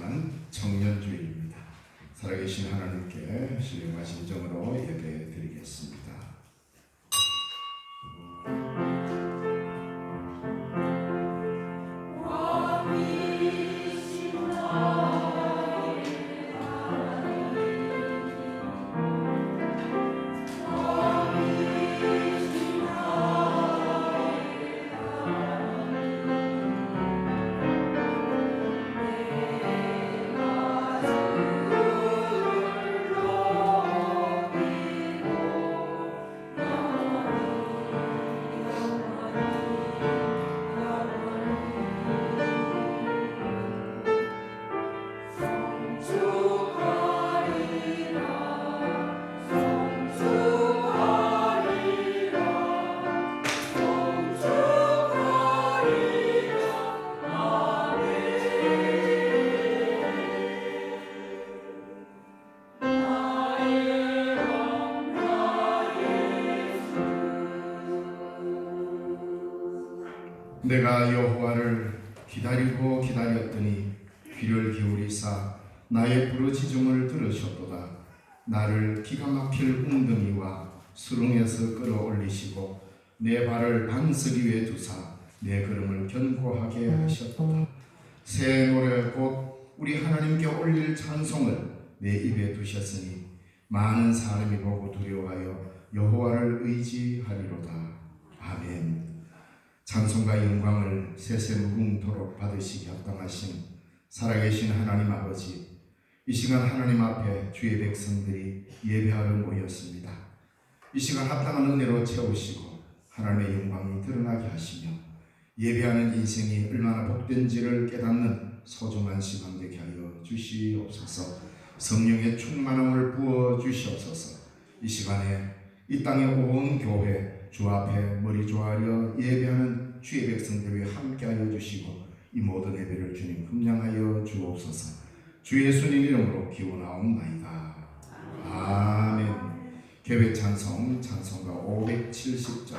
주간 청년주일입니다. 살아계신 하나님께 신령과 진정으로 예배 드리겠습니다. 내가 여호와를 기다리고 기다렸더니 귀를 기울이사 나의 부르짖음을 들으셨도다. 나를 기가 막힐 웅덩이와 수렁에서 끌어올리시고 내 발을 반석 위에 두사 내 걸음을 견고하게 하셨도다. 새 노래 곧 우리 하나님께 올릴 찬송을 내 입에 두셨으니 많은 사람이 보고 두려워하여 여호와를 의지하리로다. 아멘. 찬송과 영광을 세세무궁토록 받으시기 합당하신 살아계신 하나님 아버지, 이 시간 하나님 앞에 주의 백성들이 예배하러 모였습니다. 이 시간 합당한 은혜로 채우시고 하나님의 영광이 드러나게 하시며 예배하는 인생이 얼마나 복된지를 깨닫는 소중한 시간 되게 하여 주시옵소서. 성령의 충만함을 부어 주시옵소서. 이 시간에 이 땅의 온 교회 주 앞에 머리 조아려 예배하는 주의 백성들과 함께하여 주시고 이 모든 예배를 주님 흠량하여 주옵소서. 주 예수님 이름으로 기원하옵나이다. 아멘. 개회 찬송 찬송가 570장.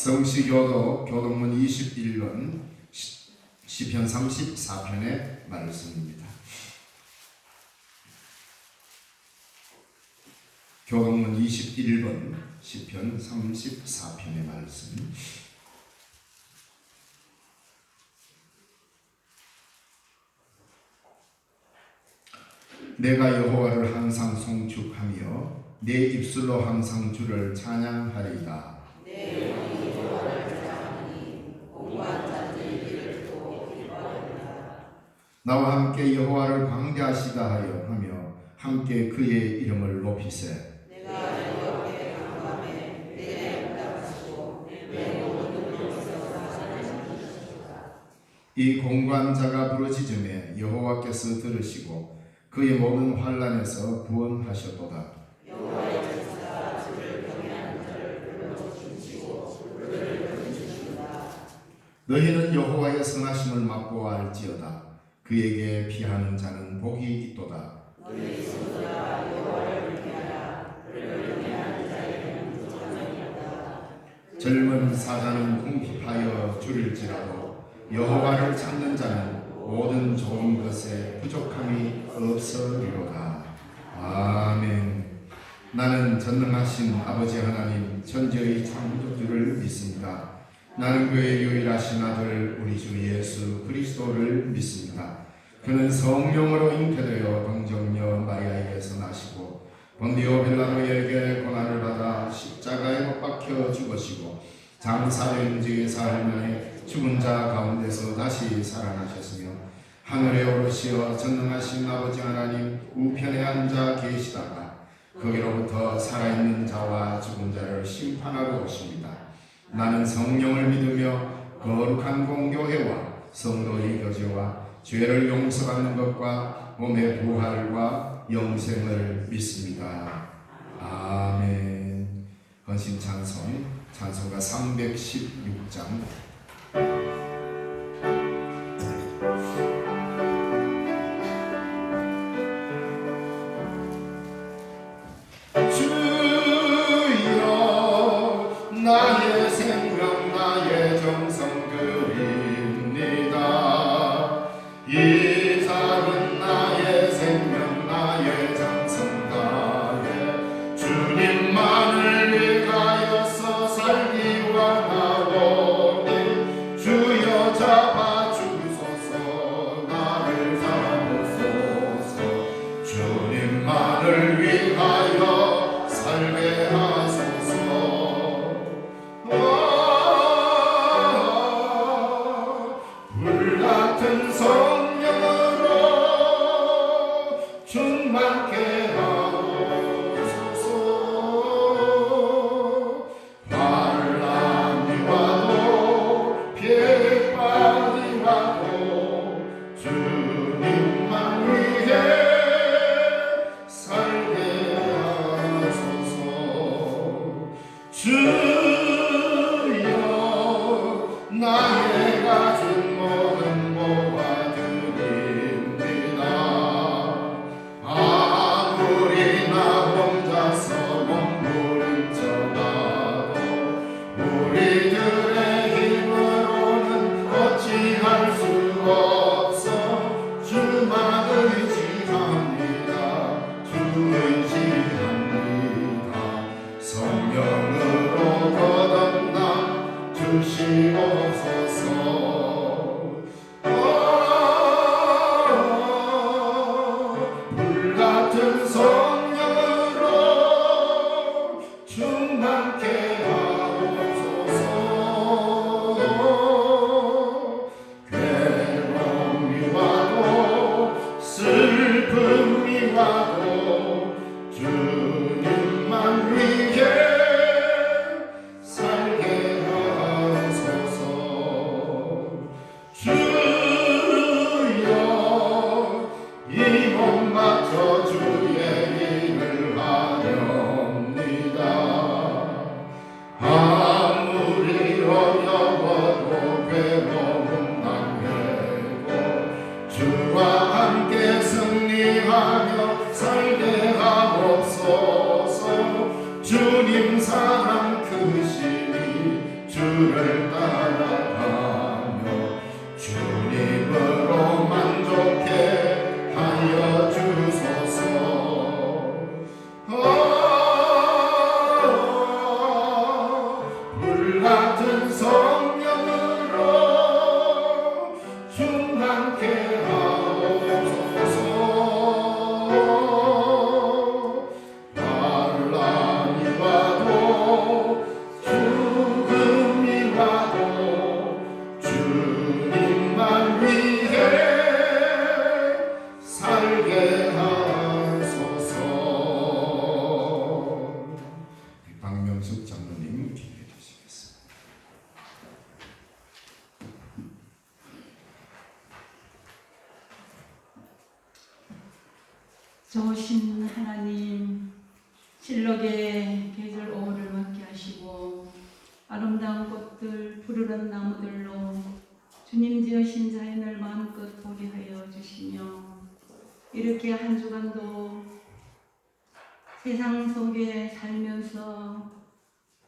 성시교도 교동문 21권 시편 34편의 말씀입니다. 교동문 21번 시편 34편의 말씀. 내가 여호와를 항상 송축하며 내 입술로 항상 주를 찬양하리이다. 내 영혼이 여호와를 찬양하니 공고한 자들의 길을 두고 기뻐하리이다. 나와 함께 여호와를 광대하시다 하며 함께 그의 이름을 높이세. 내가 여호와께 간구하매 내게 응답하시고 내 모든 눈물에서 찬양하시리이다. 이 공고한 자가 부르짖음에 여호와께서 들으시고 그의 모든 환난에서 구원하셨도다. 여호와의 천사가 주를 경외하는 자를 불러 춤추고 그를 건지시리이다. 너희는 여호와의 선하심을 맛보아 알지어다. 그에게 피하는 자는 복이 있도다. 너희 성도들아 여호와를 경외하라. 그를 경외하는 자에게는 조상이었다. 젊은 사자는 궁핍하여 줄일지라도 여호와를 찾는 자는 모든 좋은 것에 부족함이 없으리로다. 아멘. 나는 전능하신 아버지 하나님 천지의 창조주를 믿습니다. 나는 그의 유일하신 아들 우리 주 예수 그리스도를 믿습니다. 그는 성령으로 잉태되어 동정녀 마리아에게서 나시고 본디오 빌라도에게 고난을 받아 십자가에 못 박혀 죽으시고 장사된 지 사흘 만에 죽은 자 가운데서 다시 살아나셨으며 하늘에 오르시어 전능하신 아버지 하나님 우편에 앉아 계시다가 거기로부터 살아있는 자와 죽은 자를 심판하러 오십니다. 나는 성령을 믿으며 거룩한 공교회와 성도의 교제와 죄를 용서받는 것과 몸의 부활과 영생을 믿습니다. 아멘. 헌신 찬송 찬송가 316장. 나의 생명 나의 정성 드립니다. 이 작은 나의 생명 나의 정성 다해 주님만을 위하여서 살기 원하오니 주여 잡아주소서 나를 잡으소서 주님만을 위하여 살게 하소서. 불같은 성령으로 충만케 하옵소서. 환난이 와도 핍박이 와도 주님만 위해 살게 하소서. 주여 나의 가진 모든 모아드립니다. 아무리 나 혼자서 몸부림쳐봐도 우리들의 힘으로는 어찌할 수 없어. 주만 의지합니다. 주 의지합니다. 성령으로 거듭나 주시옵소서. 불같은 성령으로 충만케 하옵소서. 괴로움이 와도 슬픔이 와도 주님만 위해 살게 하소서. 주여 이 몸 바쳐 주의 일을 하렵니다. 아무리 어려워도 괴로움 당해도 주와 함께 승리하며 살게 하옵소서. 주님 사랑 크시니 주를 따라가며 주님 하옵소서. 환란이 와도 죽음이 와도 주님만 위해 살게 하소서. 박명숙 장로님 기도해 주시겠습니다. 좋으신 하나님, 실록의 계절 오후를 맞게 하시고 아름다운 꽃들 푸르른 나무들로 주님 지으신 자연을 마음껏 보게 하여 주시며, 이렇게 한 주간도 세상 속에 살면서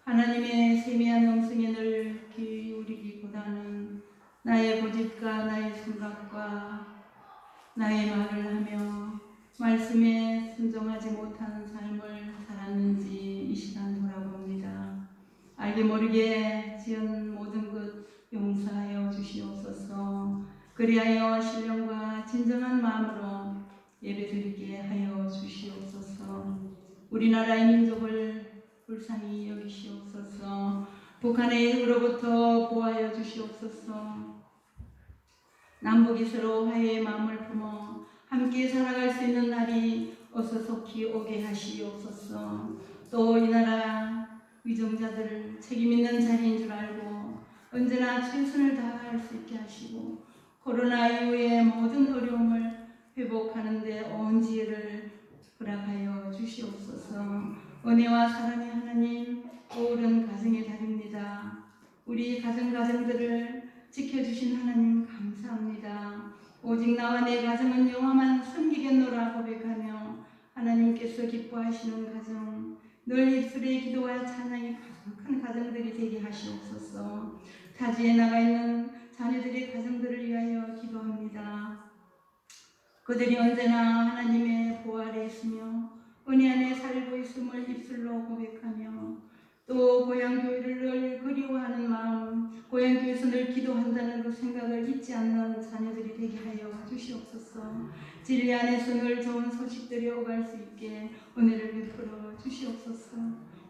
하나님의 세미한 음성에 늘 기울이기보다는 나의 고집과 나의 생각과 나의 말을 하며 말씀에 순종하지 못하는 삶을 살았는지 이 시간 돌아봅니다. 알게 모르게 지은 모든 것 용서하여 주시옵소서. 그리하여 신령과 진정한 마음으로 예배드리게 하여 주시옵소서. 우리나라의 민족을 불쌍히 여기시옵소서. 북한의 핵으로부터 보호하여 주시옵소서. 남북이 서로 화해의 마음을 품어 함께 살아갈 수 있는 날이 어서 속히 오게 하시옵소서. 또 이 나라 위정자들을 책임 있는 자리인 줄 알고 언제나 최선을 다할 수 있게 하시고, 코로나 이후의 모든 어려움을 회복하는 데 온 지혜를 허락하여 주시옵소서. 은혜와 사랑의 하나님, 오늘은 가정의 달입니다. 우리 가정들을 지켜주신 하나님 감사합니다. 오직 나와 내 가정은 여호와만 섬기겠노라 고백하며 하나님께서 기뻐하시는 가정, 늘 입술의 기도와 찬양이 가득한 가정들이 되게 하시옵소서. 타지에 나가 있는 자녀들의 가정들을 위하여 기도합니다. 그들이 언제나 하나님의 보호 아래 있으며 은혜 안에 살고 있음을 입술로 고백하며, 또 고향교회를 늘 그리워하는 마음, 고향교회에서 늘 기도한다는 그 생각을 잊지 않는 자녀들이 되게 하여 주시옵소서. 진리 안에서 늘 좋은 소식들이 오갈 수 있게 은혜를 베풀어 주시옵소서.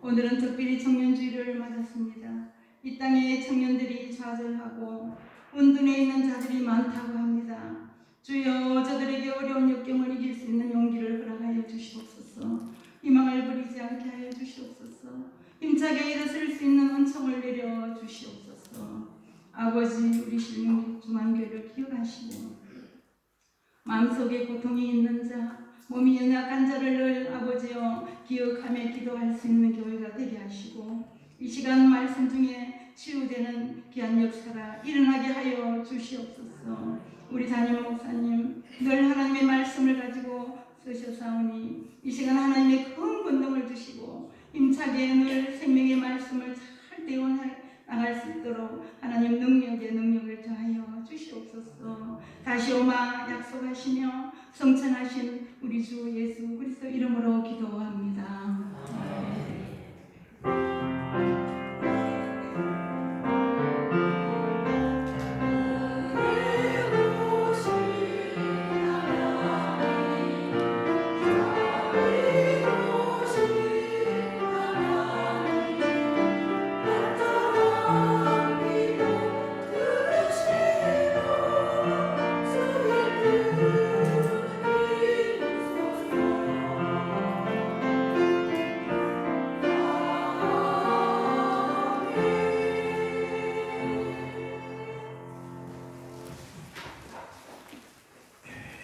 오늘은 특별히 청년주의를 맞았습니다. 이 땅에 청년들이 좌절하고 은둔해 있는 자들이 많다고 합니다. 주여, 저들에게 어려운 역경을 이길 수 있는 용기를 허락하여 주시옵소서. 희망을 버리지 않게 하여 주시옵소서. 힘차게 일어설 수 있는 은총을 내려 주시옵소서. 아버지, 우리 신중앙교회를 기억하시고 마음속에 고통이 있는 자, 몸이 연약한 자를 늘 아버지여 기억하며 기도할 수 있는 교회가 되게 하시고, 이 시간 말씀 중에 치유되는 귀한 역사가 일어나게 하여 주시옵소서. 우리 담임 목사님 늘 하나님의 말씀을 가지고 쓰셔사오니 이 시간 하나님의 큰 권능을 주시고 힘차게 늘 생명의 말씀을 잘 떼어나갈 수 있도록 하나님 능력을 더하여 주시옵소서. 다시 오마 약속하시며 성천하신 우리 주 예수 그리스도 이름으로 기도합니다.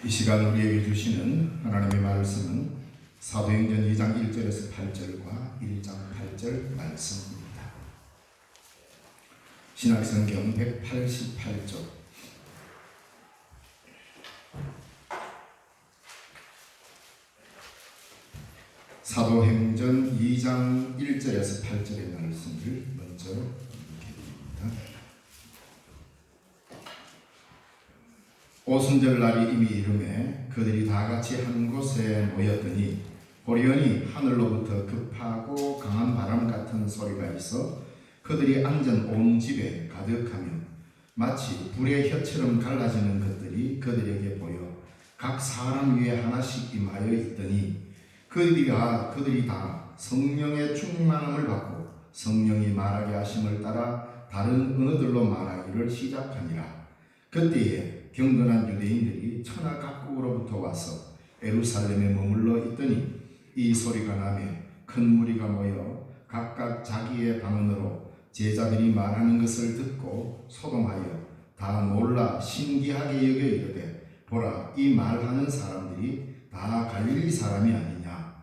이 시간 우리에게 주시는 하나님의 말씀은 사도행전 2장 1절에서 8절과 1장 8절 말씀입니다. 신약성경 188쪽 사도행전 2장 1절에서 8절의 말씀을 먼저 읽겠습니다. 오순절날이 이미 이르매 그들이 다 같이 한 곳에 모였더니 호련히 하늘로부터 급하고 강한 바람 같은 소리가 있어 그들이 앉은 온 집에 가득하며 마치 불의 혀처럼 갈라지는 것들이 그들에게 보여 각 사람 위에 하나씩 임하여 있더니 그들이 다 성령의 충만함을 받고 성령이 말하게 하심을 따라 다른 언어들로 말하기를 시작하니라. 그때에 경건한 유대인들이 천하 각국으로부터 와서 예루살렘에 머물러 있더니 이 소리가 나매 큰 무리가 모여 각각 자기의 방언으로 제자들이 말하는 것을 듣고 소동하여 다 놀라 신기하게 여겨 이르되 보라, 이 말하는 사람들이 다 갈릴리 사람이 아니냐.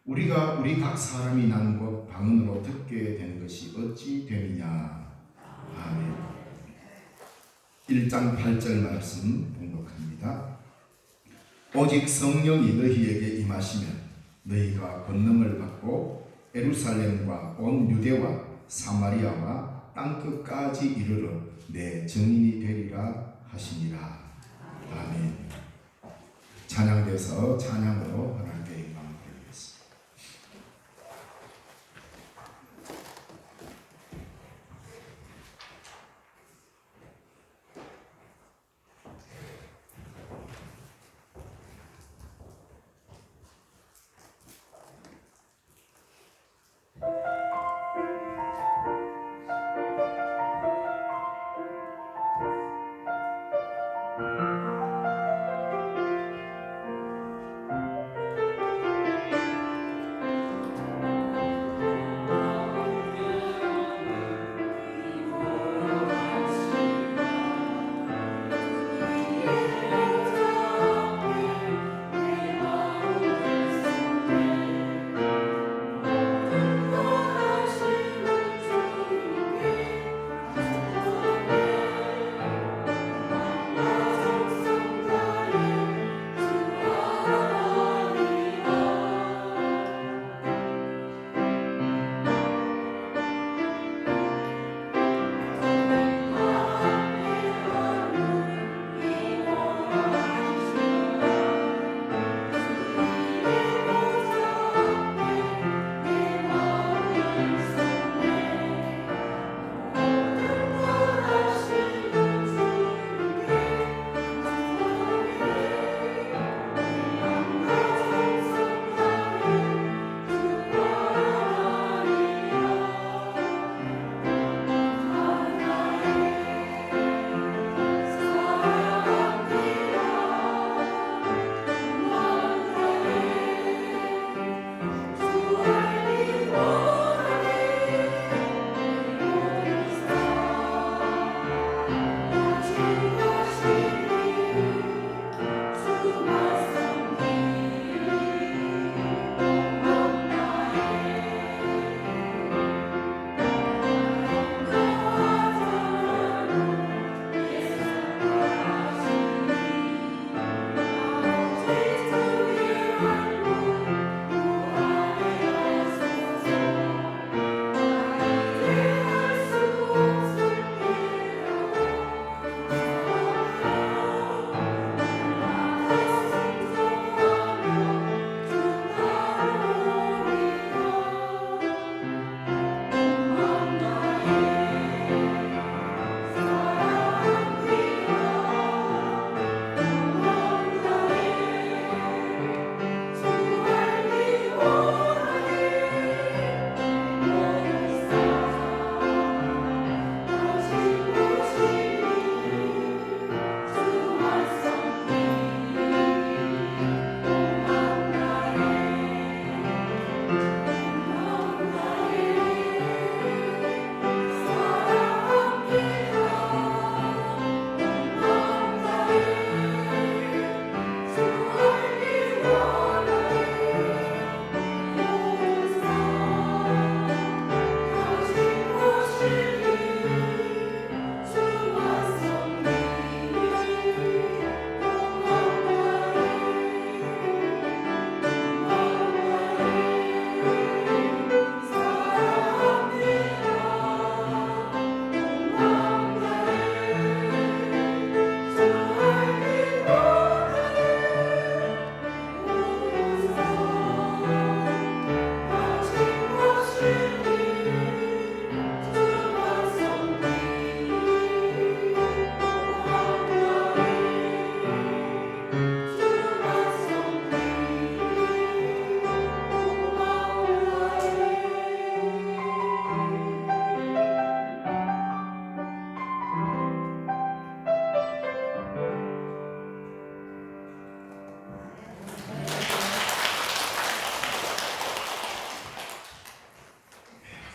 우리가 우리 각 사람이 난 곳 방언으로 듣게 된 것이 어찌 됨이냐. 아멘. 1장 8절 말씀 봉독합니다. 오직 성령이 너희에게 임하시면 너희가 권능을 받고 예루살렘과 온 유대와 사마리아와 땅끝까지 이르러 내 증인이 되리라 하시니라. 아멘. 찬양돼서 찬양으로 하나님께 영광을 드리겠습니다.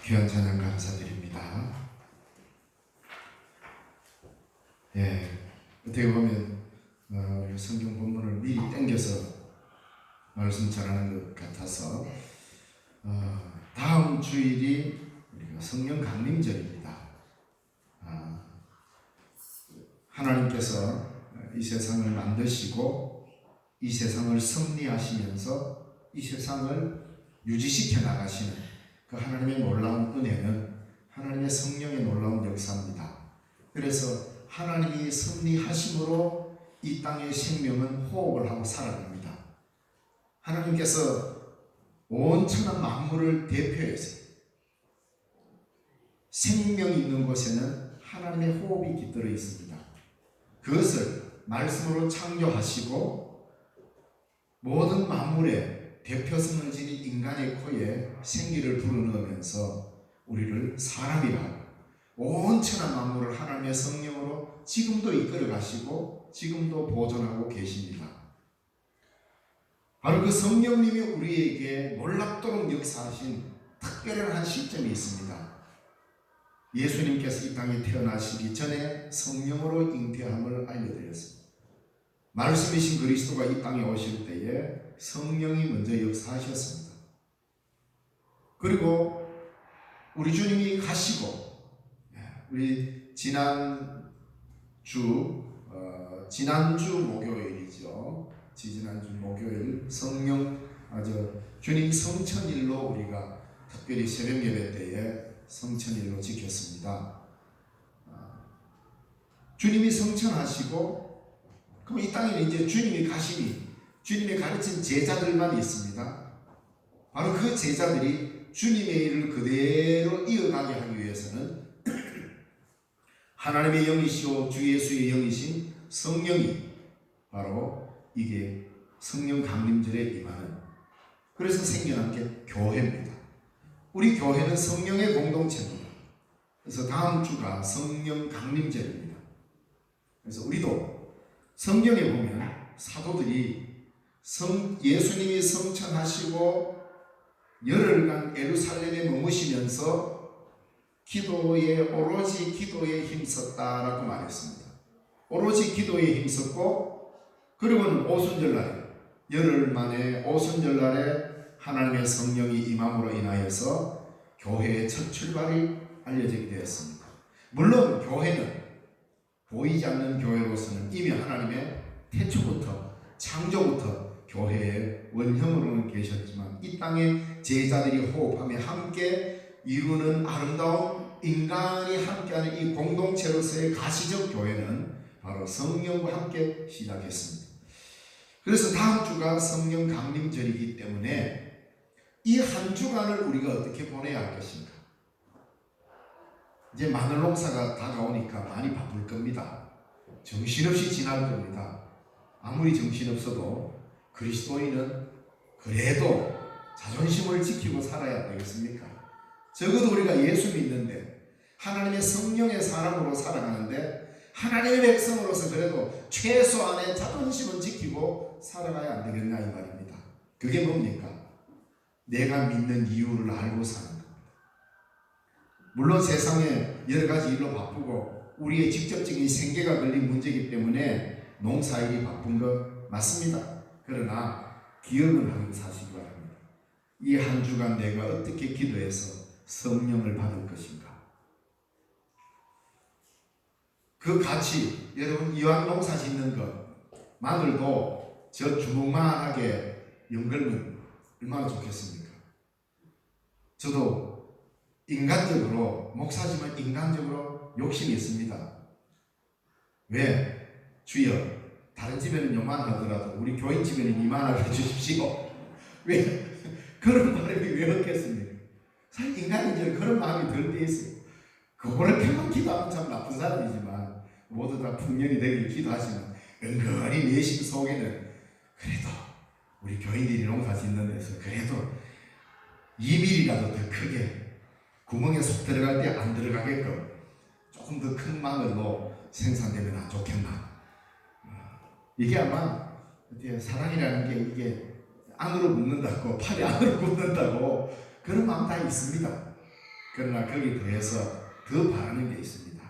귀한 찬양 감사드립니다. 예, 어떻게 보면 우리 성경 본문을 미리 땡겨서 말씀 전하는 것 같아서 다음 주일이 우리가 성령 강림절입니다. 하나님께서 이 세상을 만드시고 이 세상을 섭리하시면서 이 세상을 유지시켜 나가시는 그 하나님의 놀라운 은혜는 하나님의 성령의 놀라운 역사입니다. 그래서 하나님이 섭리하심으로 이 땅의 생명은 호흡을 하고 살아갑니다. 하나님께서 온 천하 만물을 대표해서 생명이 있는 곳에는 하나님의 호흡이 깃들어 있습니다. 그것을 말씀으로 창조하시고 모든 만물의 대표성을 지닌 인간의 코에 생기를 불어넣으면서 우리를 사람이라고 온 천하 만물을 하나님의 성령으로 지금도 이끌어 가시고 지금도 보존하고 계십니다. 바로 그 성령님이 우리에게 놀랍도록 역사하신 특별한 한 시점이 있습니다. 예수님께서 이 땅에 태어나시기 전에 성령으로 잉태함을 알려드렸습니다. 말씀이신 그리스도가 이 땅에 오실 때에 성령이 먼저 역사하셨습니다. 그리고 우리 주님이 가시고 우리 지난주 목요일이죠. 지난주 목요일 주님 성천일로 우리가 특별히 새벽 예배 때에 성천일로 지켰습니다. 주님이 성천하시고 그럼 이 땅에는 이제 주님이 가시니 주님이 가르친 제자들만 있습니다. 바로 그 제자들이 주님의 일을 그대로 이어가게 하기 위해서는 하나님의 영이시오 주 예수의 영이신 성령이 바로 이게 성령 강림절에 임하는 그래서 생겨난 게 교회입니다. 우리 교회는 성령의 공동체입니다. 그래서 다음 주가 성령 강림절입니다. 그래서 우리도 성경에 보면 사도들이 예수님이 성천하시고 열흘간 예루살렘에 머무시면서 오로지 기도에 힘썼다라고 말했습니다. 오로지 기도에 힘썼고 그리고는 오순절날에 열흘 만에 오순절날에 하나님의 성령이 임함으로 인하여서 교회의 첫 출발이 알려지게 되었습니다. 물론 교회는 보이지 않는 교회로서는 이미 하나님의 태초부터 창조부터 교회의 원형으로는 계셨지만 이 땅의 제자들이 호흡하며 함께 이루는 아름다운 인간이 함께하는 이 공동체로서의 가시적 교회는 바로 성령과 함께 시작했습니다. 그래서 다음 주가 성령 강림절이기 때문에 이 한 주간을 우리가 어떻게 보내야 할 것인가? 이제 마늘 농사가 다가오니까 많이 바쁠 겁니다. 정신없이 지날 겁니다. 아무리 정신없어도 그리스도인은 그래도 자존심을 지키고 살아야 되겠습니까? 적어도 우리가 예수 믿는데 하나님의 성령의 사람으로 살아가는데 하나님의 백성으로서 그래도 최소한의 자존심은 지키고 살아가야 안 되겠냐 이 말입니다. 그게 뭡니까? 내가 믿는 이유를 알고 사는 겁니다. 물론 세상에 여러 가지 일로 바쁘고 우리의 직접적인 생계가 걸린 문제이기 때문에 농사일이 바쁜 것 맞습니다. 그러나 기억은 하고 사시기 바랍니다. 이 한 주간 내가 어떻게 기도해서 성령을 받을 것인가? 그 같이 여러분 이왕 농사 짓는 것 마늘도 저 주먹만하게 연걸면 얼마나 좋겠습니까? 저도 인간적으로 목사지만 인간적으로 욕심이 있습니다. 왜? 주여 다른 집에는 요만하더라도 우리 교인 집에는 이만하게 해주십시오. 왜? 그런 바람이 왜 없겠습니까? 사실 인간은 그런 마음이 들 때 있어요. 그렇게만 기도하면 참 나쁜 사람이지만 모두 다 풍년이 되길 기도하지만 은근히 내심 속에는 그래도 우리 교인들이 농사 짓는 데서 그래도 2mm라도 더 크게 구멍에 속 들어갈 때 안 들어가게끔 조금 더 큰 마늘로 생산되면 안 좋겠나? 이게 아마 사랑이라는 게 이게 안으로 묻는다고 팔이 안으로 묻는다고 그런 마음 다 있습니다. 그러나 거기에 더해서 더 바라는 게 있습니다.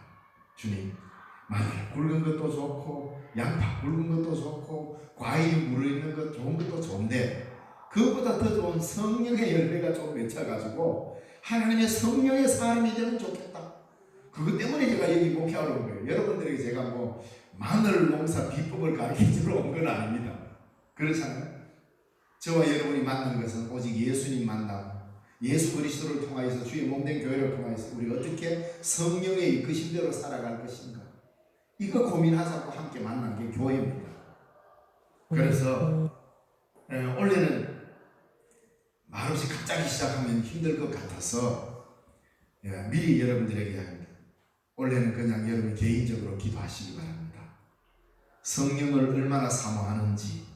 주님, 마늘 굵은 것도 좋고 양파 굵은 것도 좋고 과일이 물어있는 것 좋은 것도 좋은데 그것보다 더 좋은 성령의 열매가 좀 맺혀가지고 하나님의 성령의 사람이 되면 좋겠다. 그것 때문에 제가 여기 목회하러 온 거예요. 여러분들에게 제가 뭐 마늘 농사 비법을 가르치러 온 건 아닙니다. 그렇잖아요. 저와 여러분이 만난 것은 오직 예수님 만나고 예수 그리스도를 통하여서 주의 몸된 교회를 통하여서 우리 어떻게 성령의 이끄심대로 살아갈 것인가, 이거 고민하자고 함께 만난 게 교회입니다. 그래서 원래는 말없이 갑자기 시작하면 힘들 것 같아서 미리 여러분들에게 합니다. 원래는 그냥 여러분 개인적으로 기도하시기 바랍니다. 성령을 얼마나 사모하는지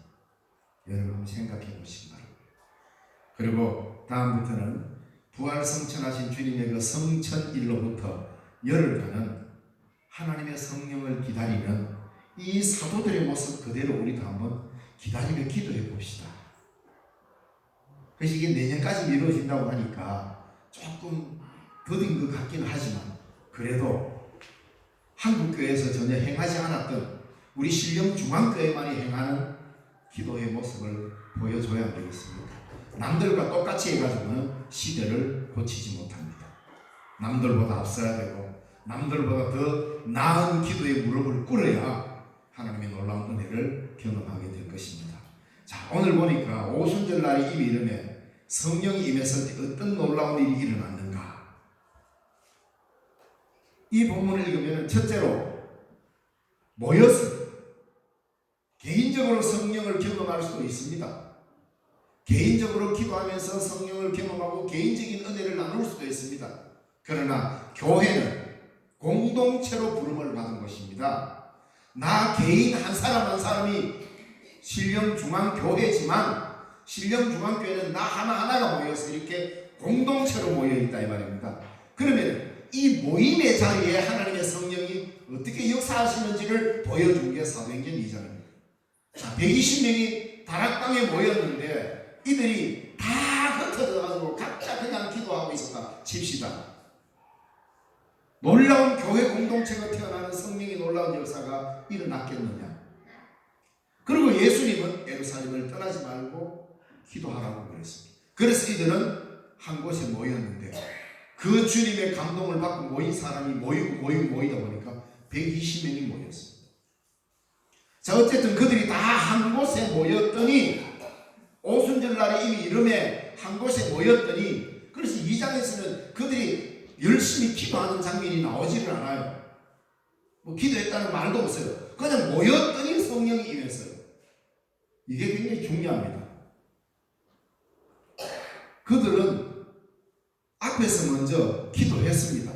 여러분 한번 생각해 보시기 바랍니다. 그리고 다음부터는 부활 성천하신 주님의 그 성천일로부터 열흘간은 하나님의 성령을 기다리는 이 사도들의 모습 그대로 우리도 한번 기다리며 기도해 봅시다. 그래서 이게 내년까지 이루어진다고 하니까 조금 더딘 것 같기는 하지만 그래도 한국교회에서 전혀 행하지 않았던 우리 신령중앙교회만이 행하는 기도의 모습을 보여줘야 되겠습니다. 남들과 똑같이 해가지고는 시대를 고치지 못합니다. 남들보다 앞서야 되고 남들보다 더 나은 기도의 무릎을 꿇어야 하나님의 놀라운 은혜를 경험하게 될 것입니다. 자, 오늘 보니까 오순절날이 이미 이름에 성령이 임했을 때 어떤 놀라운 일이 일어났는가. 이 본문을 읽으면 첫째로 모여서 개인적으로 성령을 경험할 수도 있습니다. 개인적으로 기도하면서 성령을 경험하고 개인적인 은혜를 나눌 수도 있습니다. 그러나 교회는 공동체로 부름을 받은 것입니다. 나 개인 한 사람 한 사람이 신령중앙교회지만 신령중앙교회는 나 하나하나가 모여서 이렇게 공동체로 모여있다 이 말입니다. 그러면 이 모임의 자리에 하나님의 성령이 어떻게 역사하시는지를 보여준 게 사도행전 2장입니다. 자, 120명이 다락방에 모였는데 이들이 다 흩어져가지고 각자 그냥 기도하고 있었다 칩시다. 놀라운 교회 공동체가 태어나는 성령의 놀라운 역사가 일어났겠느냐. 그리고 예수님은 예루살렘을 떠나지 말고 기도하라고 그랬습니다. 그래서 이들은 한 곳에 모였는데 그 주님의 감동을 받고 모인 사람이 모이다 보니까 120명이 모였습니다. 자, 어쨌든 그들이 다 한 곳에 모였더니 오순절날에 이미 이름에 한 곳에 모였더니 그래서 2장에서는 그들이 열심히 기도하는 장면이 나오지를 않아요. 뭐 기도했다는 말도 없어요. 그냥 모였더니 성령이 임했어요. 이게 굉장히 중요합니다. 그들은 앞에서 먼저 기도했습니다.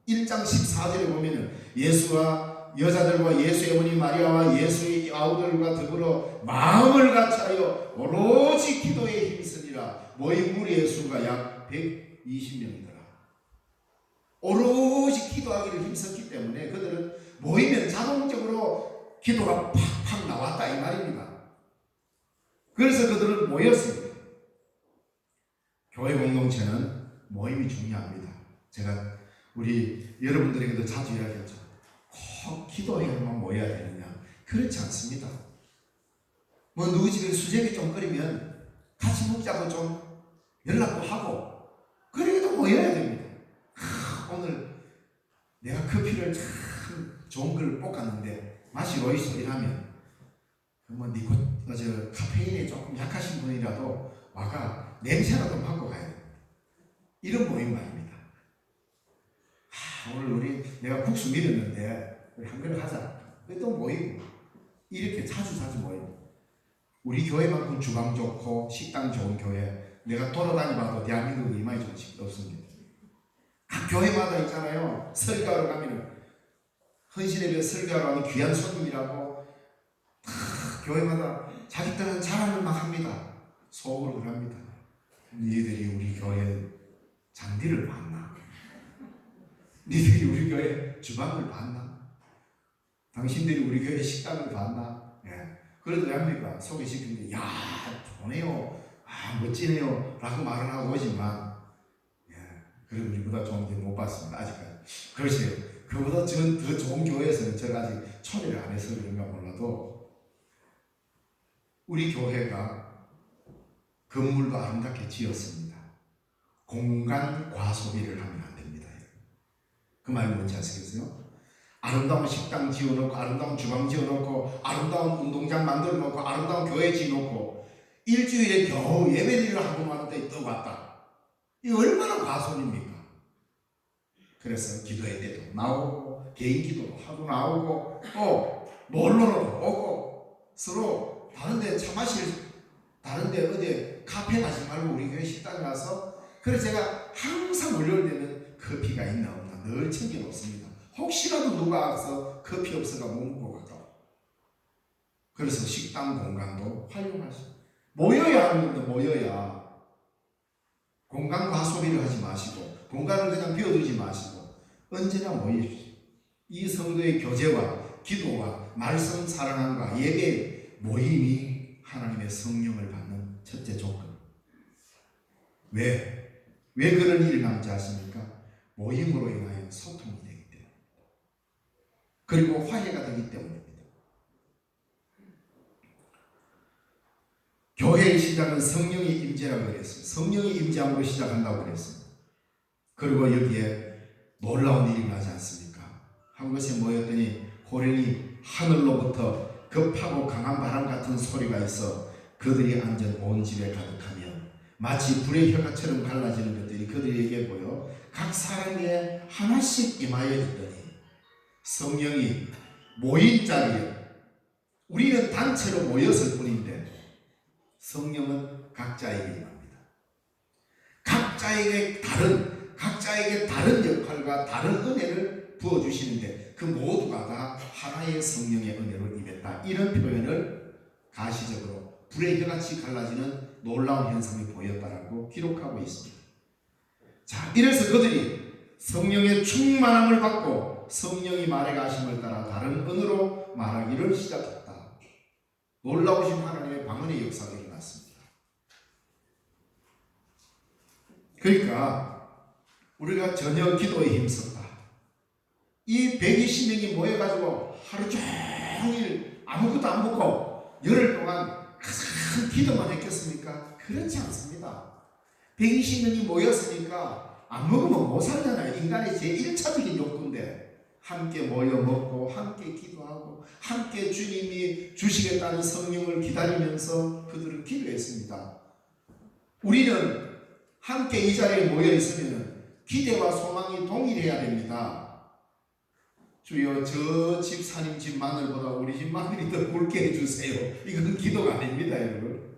1장 14절에 보면 예수와 여자들과 예수의 어머니 마리아와 예수의 아우들과 더불어 마음을 같이하여 오로지 기도에 힘쓰니라. 모인 무리의 수가 약 120명이더라. 오로지 기도하기를 힘썼기 때문에 그들은 모이면 자동적으로 기도가 팍팍 나왔다 이 말입니다. 그래서 그들은 모였습니다. 교회 공동체는 모임이 중요합니다. 제가 우리 여러분들에게도 자주 이야기하죠. 꼭 기도회만 모여야 되느냐? 그렇지 않습니다. 뭐 누구 집에 수제비 좀 끓이면 같이 먹자고 좀 연락도 하고 그래도 모여야 됩니다. 오늘 내가 커피를 참 좋은 걸 볶았는데 맛이 어디서 이러면 뭐 카페인에 조금 약하신 분이라도 와가 냄새라도 맡고 가야 됩니다. 이런 모임 말입니다. 오늘 내가 국수 밀었는데 우리 한 그릇 하자. 또 모이고 이렇게 자주 모이고 우리 교회만큼 주방 좋고 식당 좋은 교회 내가 돌아다니봐도 대한민국에 이만히 좋은 식당 없습니다. 각 교회마다 있잖아요. 설교하러 가면 헌신예배 설교하러 가면 귀한 손님이라고 교회마다 자기들은 자랑을 막 합니다. 속으로 그럽니다. 니들이 우리 교회 장비를 봤나? 니들이 우리 교회 주방을 봤나? 당신들이 우리 교회 식당을 봤나? 예. 그래도 왜 합니까? 소개시키는데 야 좋네요. 멋지네요 라고 말을 하고 오지만 예. 그래도 우리보다 좋은 게 못 봤습니다. 아직까지. 그렇지. 그보다 더 좋은 교회에서는 제가 아직 초대를 안 해서 그런가 몰라도 우리 교회가 건물도 아름답게 지었습니다. 공간 과소비를 하면 안 됩니다. 그 말이 뭔지 아시겠어요? 아름다운 식당 지어놓고 아름다운 주방 지어놓고 아름다운 운동장 만들어놓고 아름다운 교회 지어놓고 일주일에 겨우 예배드리러 하고 마는데 또 왔다. 이거 얼마나 과소비입니까? 그래서 기도회 때도 나오고 개인 기도도 하고 나오고 또 놀러도 오고 서로 다른데 차 마실 다른데 어디 카페 가지 말고 우리 교회 식당에 가서 그래서 제가 항상 월요일 되면 커피가 있나 없나 늘 챙겨놓습니다. 혹시라도 누가 와서 커피 없어가 못 먹고 갈까. 그래서 식당 공간도 활용할 수 모여야 하는 건데 모여야 공간 과소비를 하지 마시고 공간을 그냥 비워두지 마시고 언제나 모이십시오. 이 성도의 교제와 기도와 말씀 사랑함과 예배 모임이 하나님의 성령을 받는 첫째 조건. 왜 그런 일을 남지 않습니까? 모임으로 인하여 소통이 되기 때문에 그리고 화해가 되기 때문입니다. 교회의 시작은 성령의 임재라고 그랬어요. 성령의 임재함으로 시작한다고 그랬어요. 그리고 여기에 놀라운 일이 나지 않습니까? 한 곳에 모였더니 호련히 하늘로부터 급하고 강한 바람 같은 소리가 있어 그들이 앉은 온 집에 가득하며 마치 불의 혀같처럼 갈라지는 것들이 그들에게 보여 각 사람에게 하나씩 임하여 있더니 성령이 모인 자리에 우리는 단체로 모였을 뿐인데 성령은 각자에게 임합니다. 각자에게 다른 역할과 다른 은혜를 부어주시는데 그 모두가 다 하나의 성령의 은혜로 임했다. 이런 표현을 가시적으로 불의 혀같이 갈라지는 놀라운 현상이 보였다라고 기록하고 있습니다. 자, 이래서 그들이 성령의 충만함을 받고 성령이 말해 가심을 따라 다른 언어로 말하기를 시작했다. 놀라우신 하나님의 방언의 역사가 일어났습니다. 그러니까 우리가 전혀 기도에 힘썼다. 이 120명이 모여가지고 하루 종일 아무것도 안 먹고 열흘 동안 큰 기도만 했겠습니까? 그렇지 않습니다. 120명이 모였으니까 안 먹으면 못 살잖아요. 인간의 제1차적인 욕구인데 함께 모여 먹고 함께 기도하고 함께 주님이 주시겠다는 성령을 기다리면서 그들은 기도했습니다. 우리는 함께 이 자리에 모여 있으면 기대와 소망이 동일해야 됩니다. 주여 저 집사님 집 마늘보다 우리 집 마늘이 더 굵게 해주세요. 이건 기도가 아닙니다, 여러분.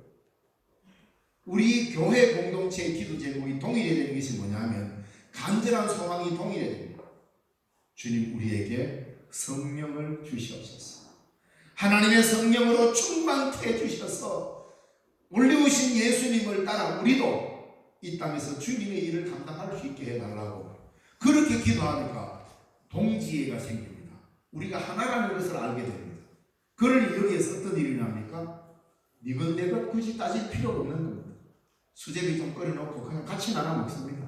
우리 교회 공동체의 기도 제목이 동일해야 되는 것이 뭐냐면 간절한 소망이 동일해야 됩니다. 주님 우리에게 성령을 주시옵소서. 하나님의 성령으로 충만케 해주셔서 올리우신 예수님을 따라 우리도 이 땅에서 주님의 일을 감당할 수 있게 해달라고 그렇게 기도하니까 동지애가 생깁니다. 우리가 하나라는 것을 알게 됩니다. 그러니 여기에서 어떤 일이 납니까? 니건 내가 굳이 따질 필요가 없는 겁니다. 수제비 좀 끓여놓고 그냥 같이 나눠 먹습니다.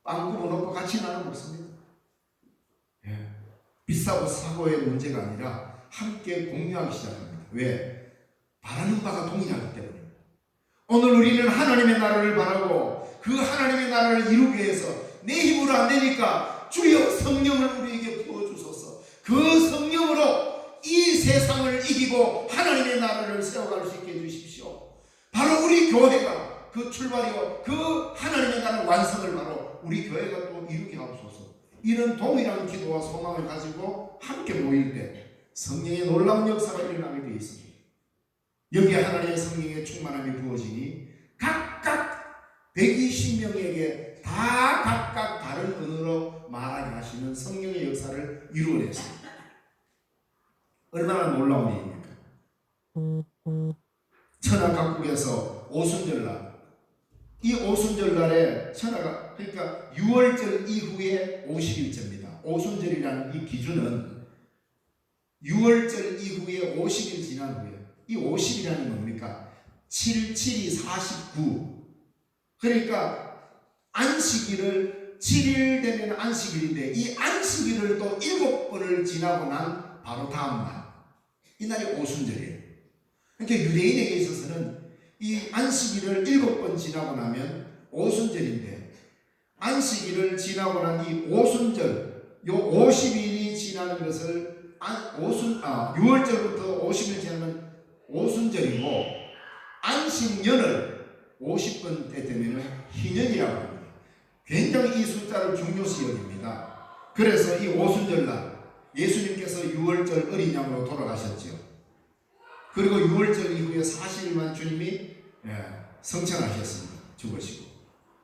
빵 구워놓고 같이 나눠 먹습니다. 예. 비싸고 사고의 문제가 아니라 함께 공유하기 시작합니다. 왜? 바라는 바가 동일하기 때문에. 오늘 우리는 하나님의 나라를 바라고 그 하나님의 나라를 이루기 위해서 내 힘으로 안 되니까 주여 성령을 우리에게 부어주소서. 그 성령으로 이 세상을 이기고 하나님의 나라를 세워갈 수 있게 해주십시오. 바로 우리 교회가 그 출발이요 그 하나님의 나라 완성을 바로 우리 교회가 또 이루게 하옵소서. 이런 동일한 기도와 소망을 가지고 함께 모일 때 성령의 놀라운 역사가 일어나게 되어 있습니다. 여기에 하나님의 성령의 충만함이 부어지니 각각 120명에게 다 각각 다른 언어로 말하게 하시는 성령의 역사를 이루어냈습니다. 얼마나 놀라운 일입니까? 천하 각국에서 오순절날, 이 오순절날에 천하가 그러니까 6월절 이후에 50일째입니다. 오순절이라는 이 기준은 6월절 이후에 50일 지난 후에 이 50이라는 뭡니까? 7, 7이 49. 그러니까 안식일을 7일 되면 안식일인데 이 안식일을 또 7번을 지나고 난 바로 다음 날 이날이 오순절이에요. 그러니까 유대인에게 있어서는 이 안식일을 7번 지나고 나면 오순절인데 안식일을 지나고 난 이 오순절 요 50일이 지나는 것을 6월절부터 50일 지나면 오순절이고 안식년을 50번 때 되면 희년이라고 합니다. 굉장히 이 숫자를 중요시 여깁니다. 그래서 이 오순절날 예수님께서 6월절 어린 양으로 돌아가셨죠. 그리고 6월절 이후에 40일만 주님이 성천하셨습니다. 죽으시고.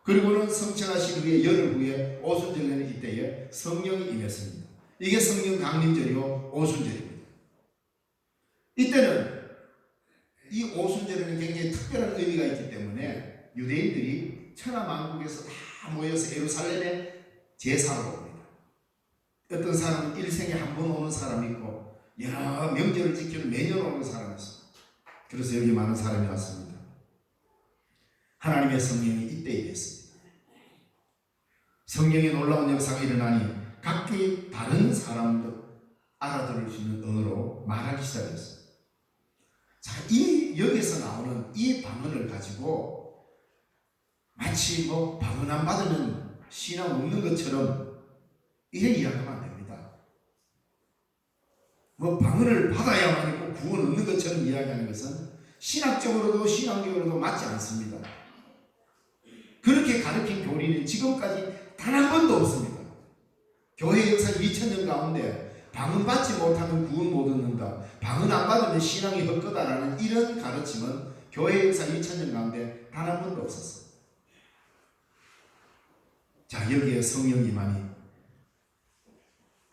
그리고는 성천하신 후에 열흘 후에 오순절에는 이때에 성령이 임했습니다. 이게 성령 강림절이요 오순절입니다. 이때는 이 오순절에는 굉장히 특별한 의미가 있기 때문에 유대인들이 천하만국에서 다 모여서 예루살렘에 제사로 옵니다. 어떤 사람은 일생에 한 번 오는 사람이 있고 여러 명절을 지키는 매년 오는 사람이 있습니다. 그래서 여기 많은 사람이 왔습니다. 하나님의 성령이 이때 임했습니다. 성령의 놀라운 역사가 일어나니 각기 다른 사람들 알아들을 수 있는 언어로 말하기 시작했어요. 자, 여기서 나오는 이 방언을 가지고 마치 방언 안 받으면 신앙 없는 것처럼 이래 이야기하면 안 됩니다. 방언을 받아야만 구원 없는 것처럼 이야기하는 것은 신학적으로도 신앙적으로도 맞지 않습니다. 그렇게 가르친 교리는 지금까지 단 한 번도 없습니다. 교회 역사 2000년 가운데 방언 받지 못하면 구원 못 얻는다, 방언 안 받으면 신앙이 헛거다라는 이런 가르침은 교회 역사 2000년 가운데 단 한 번도 없었어요. 자, 여기에 성령이만이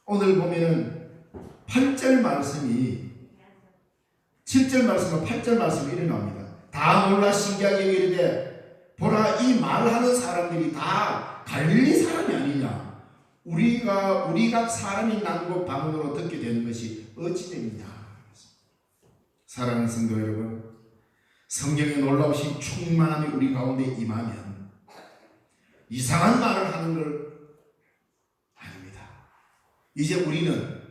오늘 보면은 8절 말씀이 7절 말씀과 8절 말씀이 이래 나옵니다. 다 놀라 신기하게 여기되 보라, 이 말하는 사람들이 다 갈릴리 사람이 아니냐, 우리가 사람이 난 곳 방언으로 듣게 되는 것이 어찌 됩니까? 사랑하는 성도 여러분, 성령의 놀라우신 충만함이 우리 가운데 임하면 이상한 말을 하는 걸 아닙니다. 이제 우리는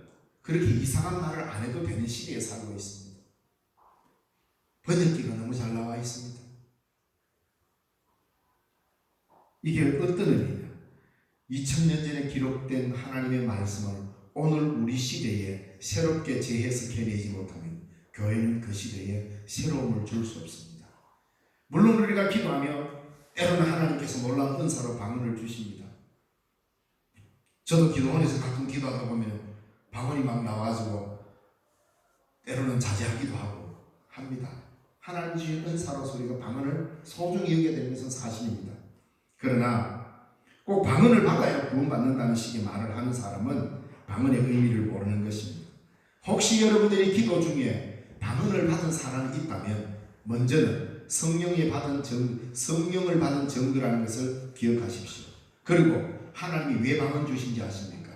그렇게 이상한 말을 안 해도 되는 시대에 살고 있습니다. 번역기가 너무 잘 나와 있습니다. 이게 어떤 의미냐? 2000년 전에 기록된 하나님의 말씀을 오늘 우리 시대에 새롭게 재해석해내지 못하면 교회는 그 시대에 새로움을 줄 수 없습니다. 물론 우리가 기도하며 때로는 하나님께서 놀라운 은사로 방언을 주십니다. 저도 기도원에서 가끔 기도하다 보면 방언이 막 나와가지고 때로는 자제하기도 하고 합니다. 하나님 주신 은사로서 우리가 방언을 소중히 여기게 되는 것은 사실입니다. 그러나 꼭 방언을 받아야 구원받는다는 식의 말을 하는 사람은 방언의 의미를 모르는 것입니다. 혹시 여러분들이 기도 중에 방언을 받은 사람이 있다면 먼저는 성령을 받은 증거라는 것을 기억하십시오. 그리고 하나님이 왜 방언 주신지 아십니까?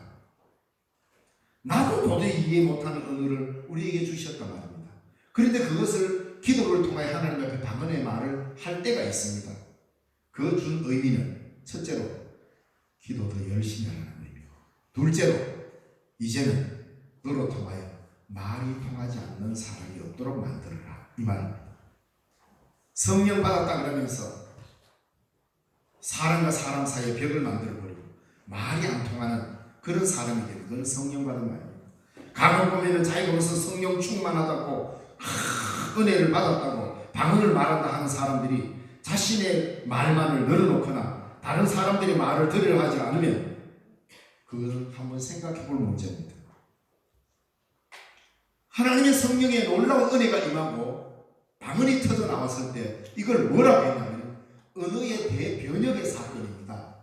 나도 도저히 이해 못하는 언어를 우리에게 주셨단 말입니다. 그런데 그것을 기도를 통하여 하나님 앞에 방언의 말을 할 때가 있습니다. 그 준 의미는 첫째로 기도 더 열심히 하라는 의미고, 둘째로 이제는 너로 통하여 말이 통하지 않는 사람이 없도록 만들어라, 이 말입니다. 성령 받았다 그러면서 사람과 사람 사이에 벽을 만들어버리고 말이 안 통하는 그런 사람이 되는, 그건 성령 받은 말입니다. 간혹 보면은 자기로서 성령 충만하다고 은혜를 받았다고 방언을 말한다 하는 사람들이 자신의 말만을 늘어놓거나 다른 사람들의 말을 들으려 하지 않으면 그것은 한번 생각해 볼 문제입니다. 하나님의 성령의 놀라운 은혜가 임하고 방언이 터져 나왔을 때 이걸 뭐라고 했냐면 언어의 대변혁의 사건입니다.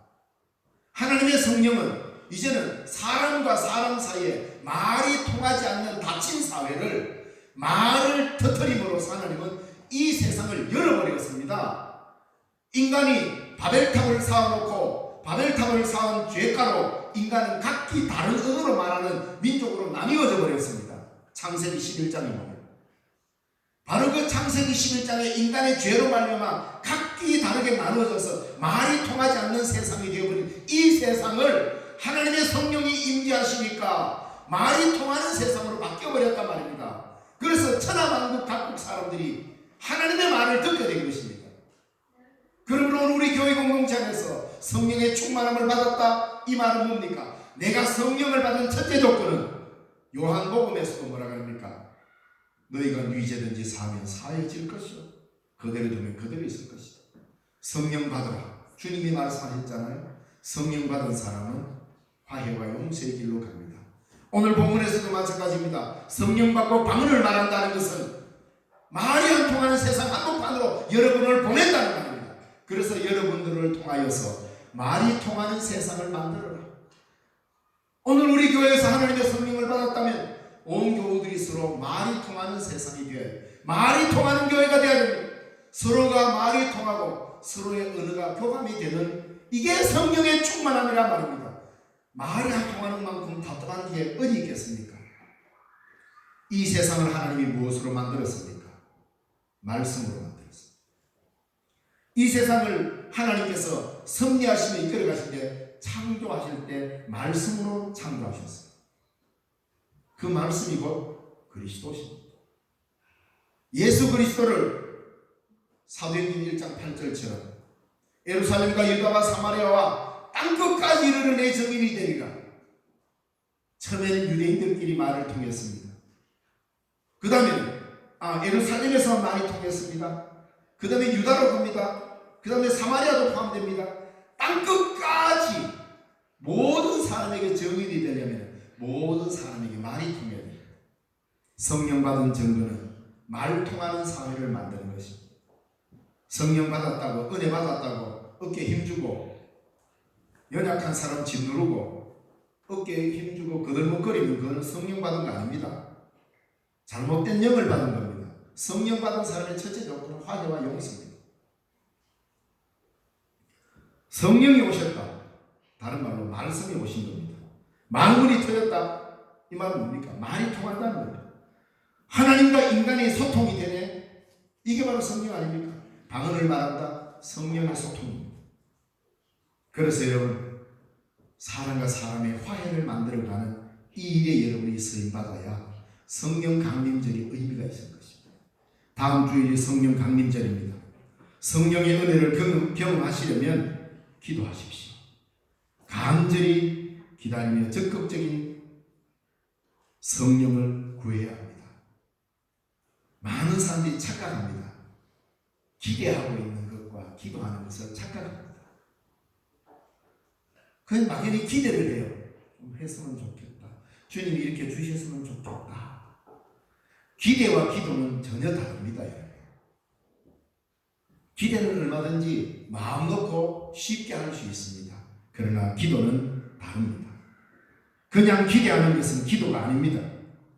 하나님의 성령은 이제는 사람과 사람 사이에 말이 통하지 않는 닫힌 사회를 말을 터뜨림으로써 하나님은 이 세상을 열어버렸습니다. 인간이 바벨탑을 쌓아놓고 바벨탑을 쌓은 죄가로 인간은 각기 다른 언어로 말하는 민족으로 나뉘어져 버렸습니다. 창세기 11장에 보면 바로 그 창세기 11장에 인간의 죄로 말미암아 각기 각기 다르게 나누어져서 말이 통하지 않는 세상이 되어버린 이 세상을 하나님의 성령이 임재하시니까 말이 통하는 세상으로 바뀌어버렸단 말입니다. 그래서 천하만국 각국 사람들이 하나님의 말을 듣게 된 것입니다. 그러므로 우리 교회 공동체 안에서 성령의 충만함을 받았다, 이 말은 뭡니까? 내가 성령을 받은 첫째 조건은 요한복음에서도 뭐라고 합니까? 너희가 뉘죄든지 사하면 사해질 것이요 그대로 두면 그대로 있을 것이다. 성령 받으라. 주님이 말씀하셨잖아요. 성령 받은 사람은 화해와 용서의 길로 갑니다. 오늘 본문에서도 마찬가지입니다. 성령 받고 방언을 말한다는 것은 말이 안 통하는 세상 한복판으로 여러분을 보낸다는 말입니다. 그래서 여러분들을 통하여서 말이 통하는 세상을 만들어라. 오늘 우리 교회에서 하나님의 성령을 받았다면 온 교우들이 서로 말이 통하는 세상이 되어야 돼요. 말이 통하는 교회가 되어야 됩니다. 서로가 말이 통하고 서로의 언어가 교감이 되는 이게 성령의 충만함이란 말입니다. 말이 안 통하는 만큼 답답한 게 어디 있겠습니까? 이 세상을 하나님이 무엇으로 만들었습니까? 말씀으로 만들었습니다. 이 세상을 하나님께서 섭리하시며 이끌어 가실 때, 창조하실 때 말씀으로 창조하셨어요. 그 말씀이 곧 그리스도십니다. 예수 그리스도를 사도행전 1장 8절처럼 예루살렘과 유다와 사마리아와 땅끝까지 이르러 내 증인이 되리라. 처음에는 유대인들끼리 말을 통했습니다. 그 다음에는 예루살렘에서 말이 통했습니다. 그 다음에 유다로 갑니다. 그 다음에 사마리아도 포함됩니다. 땅끝까지 모든 사람에게 증인이 되려면 모든 사람에게 말이 통해야 됩니다. 성령 받은 증거는 말 통하는 사회를 만드는 것입니다. 성령 받았다고, 은혜 받았다고 어깨에 힘주고 연약한 사람 짓누르고 어깨에 힘주고 거들먹거리면 그건 성령 받은 거 아닙니다. 잘못된 영을 받은 겁니다. 성령 받은 사람의 첫째 조건은 화해와 용서입니다. 성령이 오셨다. 다른 말로 말씀이 오신 겁니다. 만물이 터졌다. 이 말은 뭡니까? 말이 통한다는 겁니다. 하나님과 인간의 소통이 되네. 이게 바로 성령 아닙니까? 방언을 말한다. 성령의 소통입니다. 그래서 여러분, 사람과 사람의 화해를 만들어가는 이 일에 여러분이 쓰임받아야 성령 강림절이 의미가 있을 것입니다. 다음 주일이 성령 강림절입니다. 성령의 은혜를 경험하시려면 기도하십시오. 간절히 기다리며 적극적인 성령을 구해야 합니다. 많은 사람들이 착각합니다. 기대하고 있는 것과 기도하는 것을 착각합니다. 그냥 막연히 기대를 해요. 좀 했으면 좋겠다. 주님이 이렇게 주셨으면 좋겠다. 기대와 기도는 전혀 다릅니다. 기대는 얼마든지 마음 놓고 쉽게 할 수 있습니다. 그러나 기도는 다릅니다. 그냥 기대하는 것은 기도가 아닙니다.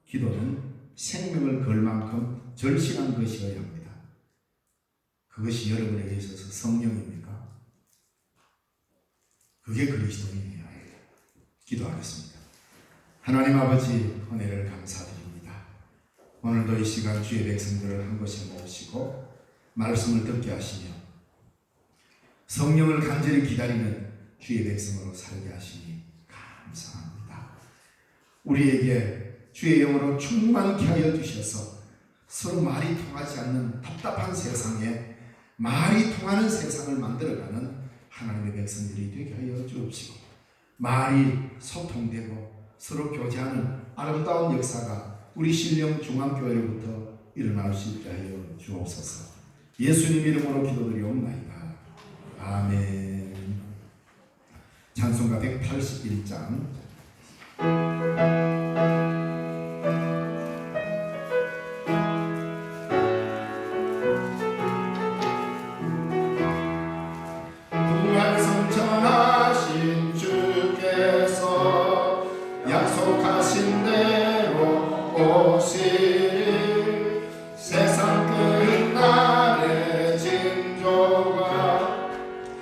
기도는 생명을 걸 만큼 절실한 것이어야 합니다. 그것이 여러분에게 있어서 성령입니까? 그게 그리스도인이에요. 기도하겠습니다. 하나님 아버지, 은혜를 감사드립니다. 오늘도 이 시간 주의 백성들을 한 곳에 모으시고 말씀을 듣게 하시며 성령을 간절히 기다리는 주의 백성으로 살게 하시니 감사합니다. 우리에게 주의 영으로 충만케 하여 주셔서 서로 말이 통하지 않는 답답한 세상에 말이 통하는 세상을 만들어가는 하나님의 백성들이 되게 하여 주옵시고, 말이 소통되고 서로 교제하는 아름다운 역사가 우리 신령 중앙교회로부터 일어날 수 있게 하여 주옵소서. 예수님 이름으로 기도드리옵나이다. 아멘. 찬송가 181장. 부활성천하신 주께서 약속하신 대로 오시리. 세상 끝날에 징조가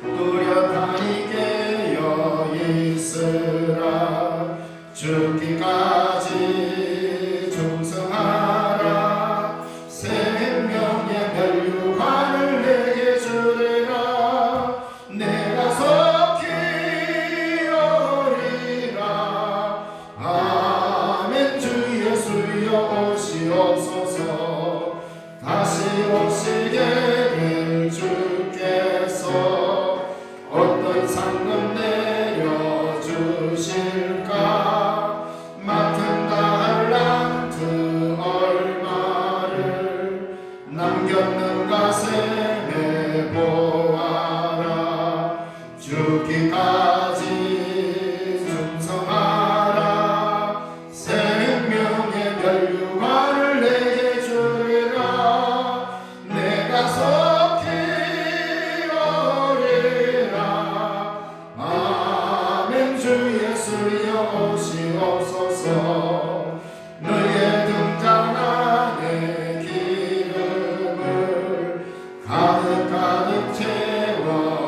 뚜렷하니 깨어 있으라. 죽기까지 주였는가 생각해 보아라. 죽기까지 충성하라. 생명의 면류관을 내게 주리라. 내가 속히 오리라. 아멘. 주 예수여 오시옵소서. 너의 등장 안에 기름을 가득 채워넣어라.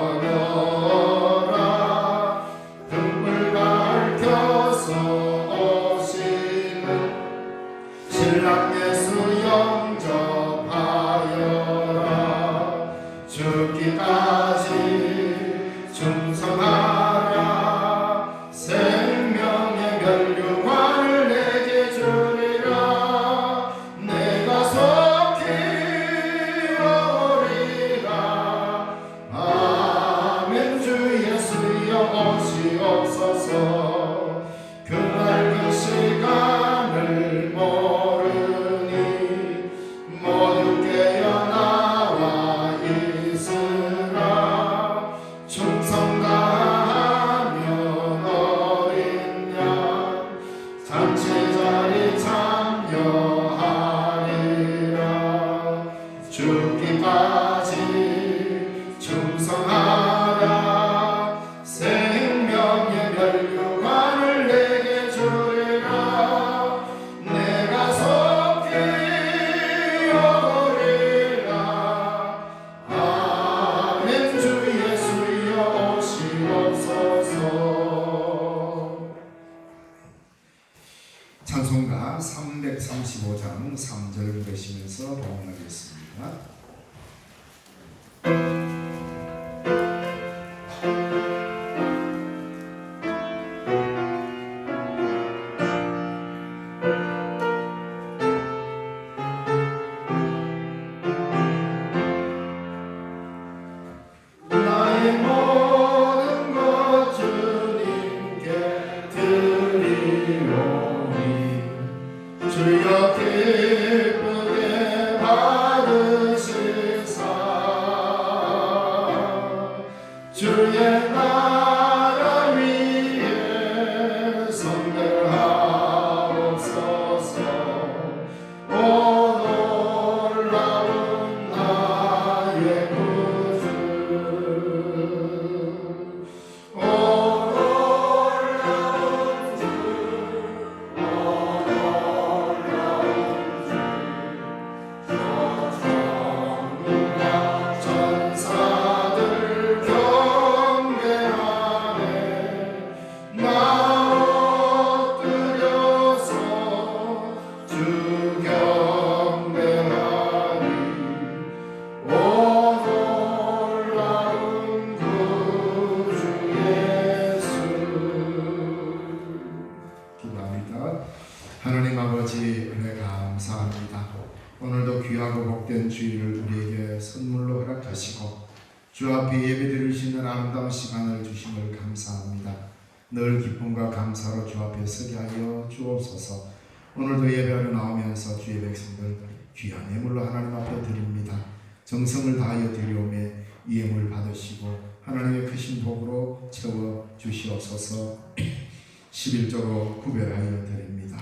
등불 밝혀서 오시는 신랑 예수 영접하여라. 죽기까지 충성하라. 생명의 면류관을 내게 주리라. 내가 속히 오리라. 아멘. 주 예수여 오시옵소서. 그날 그 시간을 모르니 모두 깨어나와 있으라. 충성 다하면 어린 양 잔치자리 참여하리라. 죽기까지 충성하라. 생명의 면류관을 내게 주리라. 내가 속히 오리라. 아멘. 주 예수여 오시옵소서. 찬송가 335장 3절 부르시면서 봉헌하겠습니다. 나의 모든 것 주님께 드리오니 주여 기쁘게 받으시사. 주의 나라 위에 선별하옵소서. 오 놀라운 나의 구주. 오 놀라운 주. 오 놀라운 주. 저 천군과 천사들 경배하네. 나 엎드려서 주 경배하니. 오 놀라운 구주 예수. 기도합니다. 하나님 아버지, 은혜 감사합니다. 오늘도 귀하고 복된 주일을 우리에게 선물로 허락하시고 주 앞에 예배드릴 수 있는 아름다운 시간을 주심을 감사합니다. 늘 기쁨과 감사로 주 앞에 서게 하여 주옵소서. 오늘도 예배하러 나오면서 주의 백성들 귀한 예물로 하나님 앞에 드립니다. 정성을 다하여 드리오매 이 예물 받으시고 하나님의 크신 복으로 채워 주시옵소서. 11조로 구별하여 드립니다.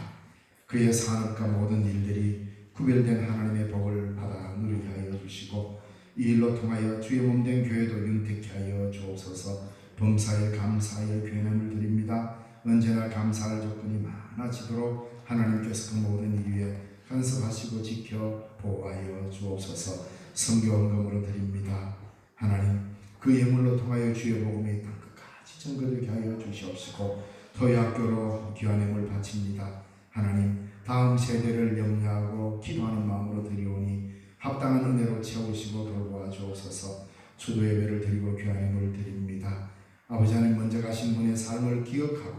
그의 산업과 모든 일들이 구별된 하나님의 복을 받아 누리게 하여 주시고 이 일로 통하여 주의 몸된 교회도 윤택케 하여 주옵소서. 범사에 감사의 괴념을 드립니다. 언제나 감사할 조건이 많아지도록 하나님께서 그 모든 일 위에 간섭하시고 지켜 보호하여 주옵소서. 성교원금으로 드립니다. 하나님, 그 예물로 통하여 주의 복음이 땅 끝까지 전거되게 하여 주시옵시고 토요학교로 귀한 예물 바칩니다. 하나님, 다음 세대를 염려하고 기도하는 마음으로 드리오니 합당한 은혜로 채우시고 돌보아 주옵소서. 주도 예배를 드리고 귀한 예물을 드립니다. 아버지 하나님, 먼저 가신 분의 삶을 기억하고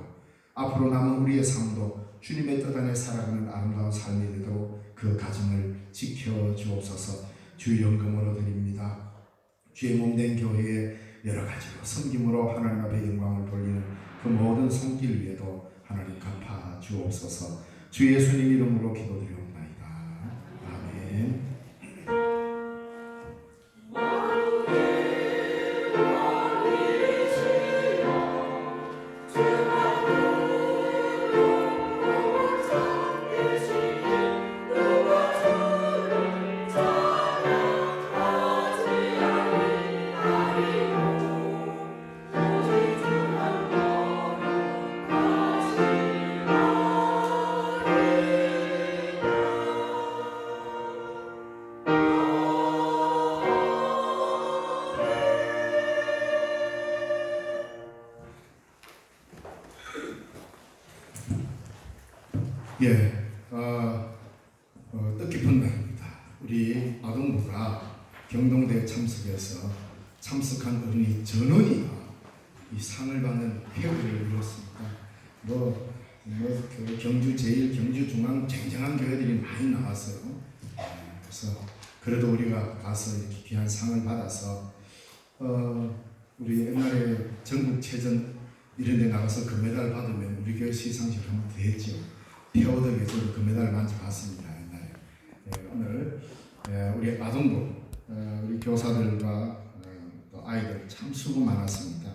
앞으로 남은 우리의 삶도 주님의 뜻 안에 살아가는 아름다운 삶이 되도록 그 가정을 지켜 주옵소서. 주 연금으로 드립니다. 주의 몸된 교회에 여러 가지로 섬김으로 하나님 앞에 영광을 돌리는 그 모든 손길 위에도 하나님 갚아 주옵소서. 주 예수님 이름으로 기도드리옵나이다. 아멘. 예, 뜻깊은 날입니다. 우리 아동부가 경동대회 참석해서 참석한 어린이 전원이가 이 상을 받는 회를 이뤘습니다. 그 경주 제일, 경주 중앙 쟁쟁한 교회들이 많이 나왔어요. 그래서 그래도 우리가 가서 이렇게 귀한 상을 받아서 우리 옛날에 전국체전 이런 데 나가서 금메달 받으면 우리 교회 시상식 한번 더 했죠. 페어덕에서도 금메달 많이 받습니다. 옛날에. 오늘 우리 아동부 우리 교사들과 또 아이들 참 수고 많았습니다.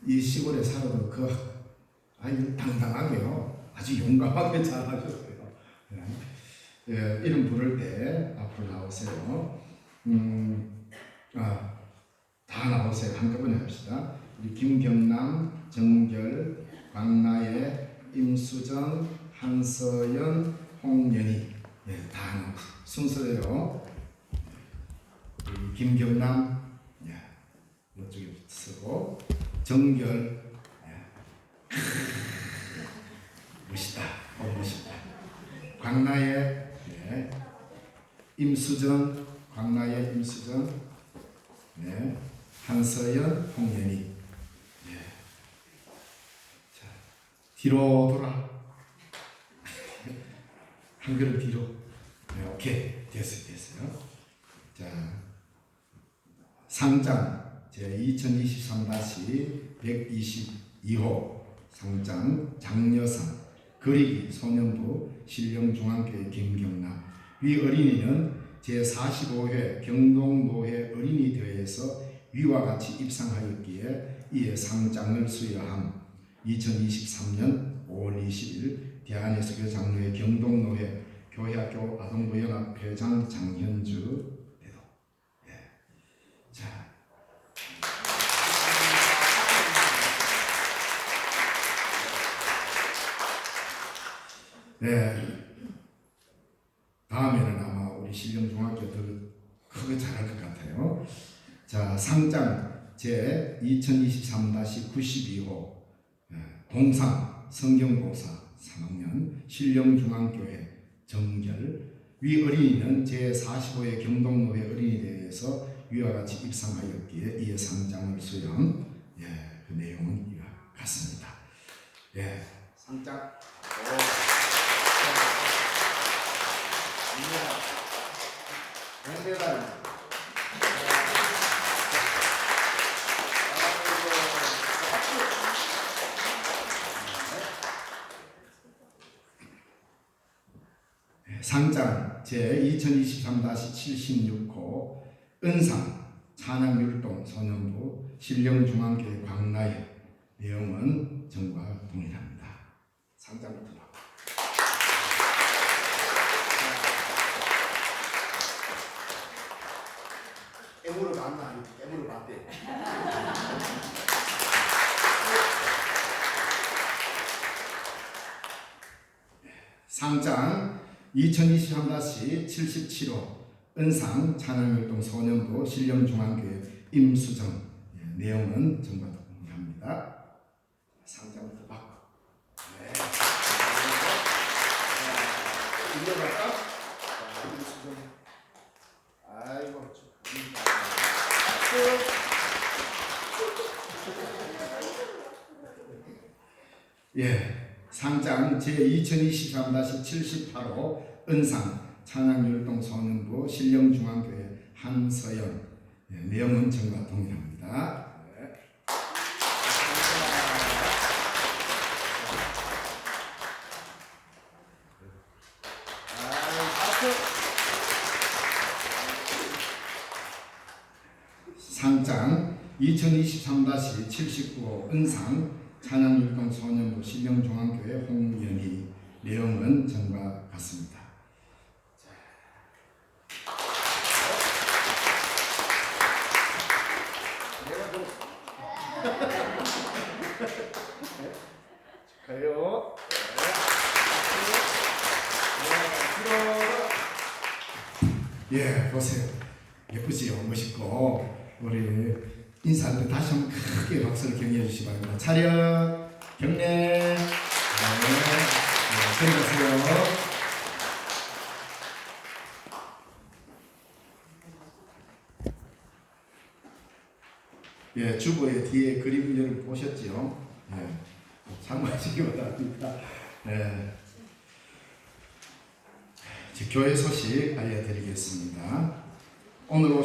이 시골에 살아도 그 아이들 당당하게요. 아주 용감하게 잘하셨어요. 이름 부를 때 앞으로 나오세요. 다 나오세요. 한꺼번에 합시다. 우리 김경남, 정결, 광나예, 임수정, 한서연, 홍연희. 다 나오세요. 순서대로. 김경남, 이쪽에 쓰고, 정결, 멋있다. 멋있다. 광나예, 임수정, 광나예, 임수정, 한서연, 홍연희. 자, 뒤로 돌아. 한 걸음 뒤로. 오케이. 됐어요. 자, 상장 제 2023-122호 상장 장려상 그리기 소년부 신령중앙교회 김경남 위 어린이는 제45회 경동노회 어린이대회에서 위와 같이 입상하였기에 이에 상장을 수여함. 2023년 5월 20일 대한예수교 장로회 경동노회 교회학교 아동부 연합회장 장현주 대도. 자, 다음에는 아마 우리 신령중학교 더 크게 잘할 것 같아요. 자, 상장 제 2023-92호 동상 성경보사 3학년 신령중앙교회 정결 위 어린이는 제45회 경동노회 어린이대회에서 위와 같이 입상하였기에 이에 상장을 수여한 그 내용은 이와 같습니다. 상장. 공배달. 상장 제 2023-76호 은상 찬양율동 소년부 신령중앙교회 광나예 내용은 전과 동일합니다. 상장부터 봐. 깨물어 봤나? 깨물어 봤대. 상장 2023-77호 은상 찬양율동 소년부 신령중앙교회 임수정 내용은 전과 동일합니다. 상장부터 받고. 일러갈까? 임수정. 아이고 축하합니다. 상장 제 2023-78호 은상 찬양율동 소년부 신령중앙교회 한서연 내용은 전과 동일합니다. 상장 2023-79호 은상 찬양율동 소년부 신령중앙교회 홍연희 내용은 전과 같습니다. 축하해요. 보세요. 예쁘지요? 멋있고. 우리 인사할 때 다시 한번 크게 박수를 격려해 주시기 바랍니다. 차렷, 경례. 들어가세요. 예, 주보의 뒤에 그림을 보셨죠? 예, 참고하시기 바랍니다. 예, 교회 소식 알려드리겠습니다. 오늘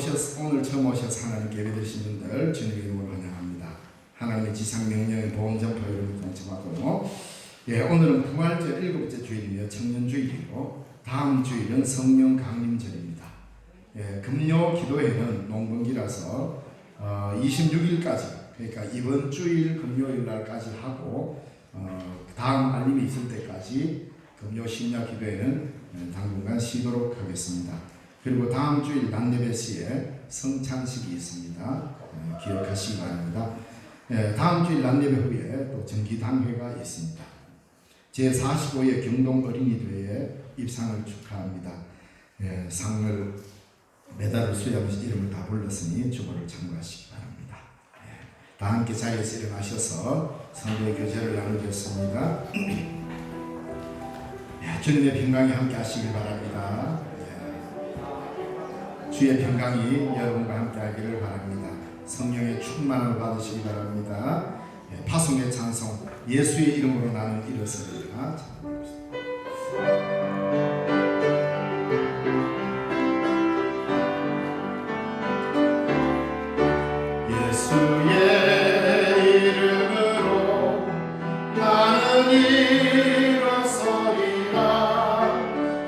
처음 오셔서 하나님께 예배드리신 분들 주님의 이름으로 환영합니다. 하나님의 지상명령의 보험전파 여러분 동참하고, 예, 오늘은 부활절 7번째 주일이며 청년주일이고 다음 주일은 성령 강림절입니다. 예, 금요 기도회는 농번기라서 26일까지, 그러니까 이번 주일 금요일 날까지 하고 다음 알림이 있을 때까지 금요 심야 기도회는 당분간 쉬도록 하겠습니다. 그리고 다음 주일 낮예배 시에 성찬식이 있습니다. 기억하시기 바랍니다. 다음 주일 낮예배 후에 또 정기당회가 있습니다. 제45회 경동 어린이대회에 입상을 축하합니다. 상을 메달을 수여하면서 이름을 다 불렀으니 주보를 참고하시기 바랍니다. 다 함께 자리에서 일어나셔서 성도의 교제를 나누겠습니다. 주님의 평강이 함께 하시길 바랍니다. 주의 평강이 여러분과 함께 하기를 바랍니다. 성령의 충만함을 받으시기 바랍니다. 파송의 찬송 예수의 이름으로 나는 일어서리라. 예수의 이름으로 나는 일어서리라.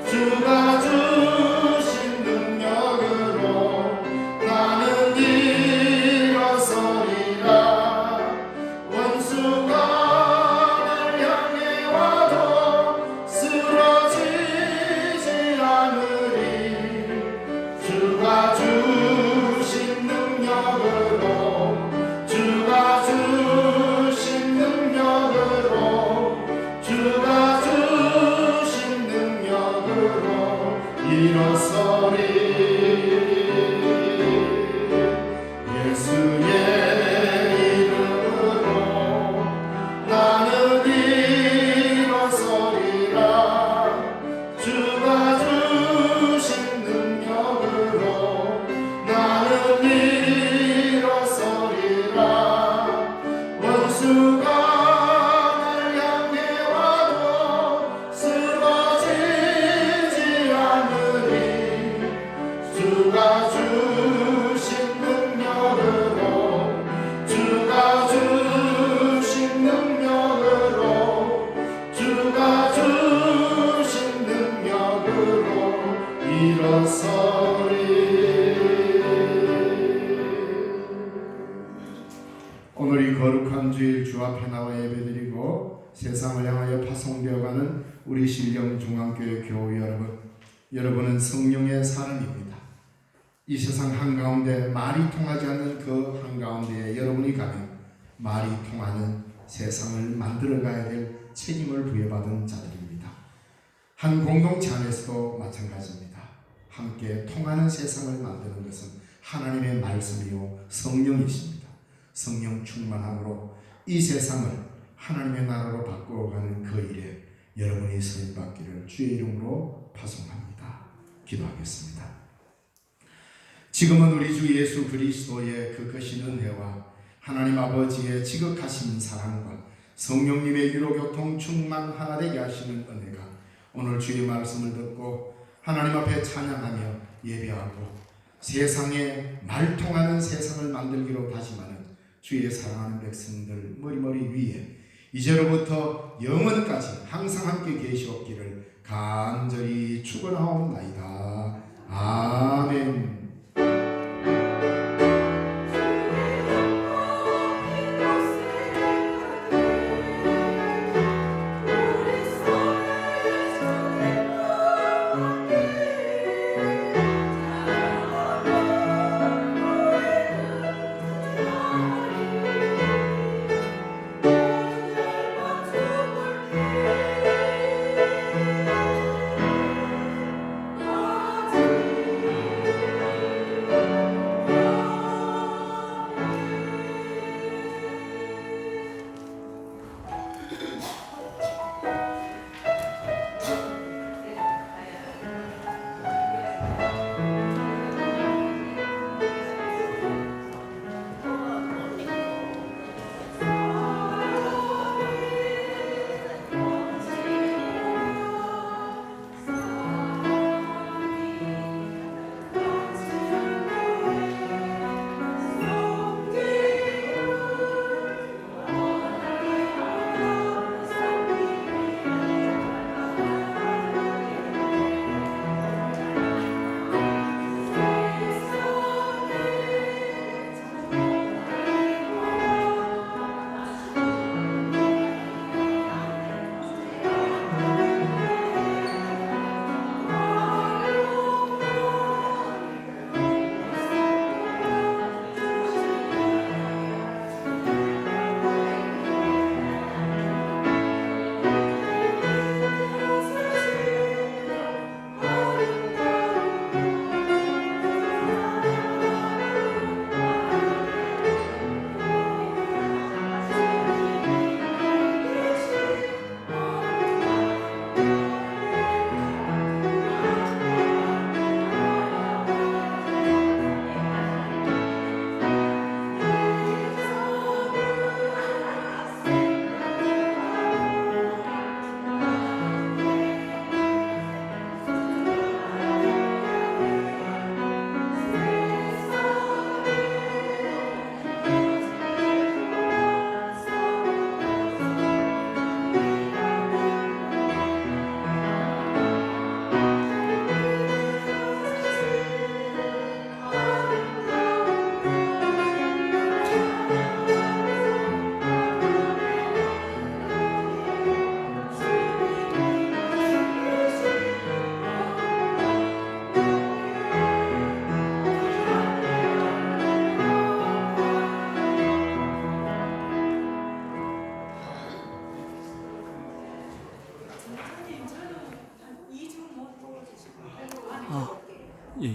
주가 주신 능력으로 나는 일어서리라. 원수가 날 향해 와도 쓰러지지 않으리. 주가 주신 능력으로 주가 주신 능력으로 주가 주신 능력으로 일어서리. 예수의 이름으로 나는 일어서리라. 주가 주신 능력으로 나는 일어서리라. 원수가 날 향해 와도 쓰러지지 않으리. 주가 주신 능력으로 주가 주신 능력으로 주가 주신 능력으로 일어서리. 오늘 이 거룩한 주일 주 앞에 나와 예배드리고 세상을 향하여 파송되어가는 우리 신령중앙교회 교우 여러분, 여러분은 성령의 사람입니다. 이 세상 한가운데 말이 통하지 않는 그 한가운데에 여러분이 가면 말이 통하는 세상을 만들어가야 될 책임을 부여받은 자들입니다. 한 공동체 안에서도 마찬가지입니다. 함께 통하는 세상을 만드는 것은 하나님의 말씀이요 성령이십니다. 성령 충만함으로 이 세상을 하나님의 나라로 바꾸어가는 그 일에 여러분이 쓰임받기를 주의 이름으로 파송합니다. 기도하겠습니다. 지금은 우리 주 예수 그리스도의 그 크신 은혜와 하나님 아버지의 지극하신 사랑과 성령님의 유로교통 충만 하나 되게 하시는 은혜가 오늘 주의 말씀을 듣고 하나님 앞에 찬양하며 예배하고 세상에 말통하는 세상을 만들기로 다짐하는 주의 사랑하는 백성들 머리머리 위에 이제로부터 영원까지 항상 함께 계시옵기를 간절히 축원하옵나이다. 아멘. 예.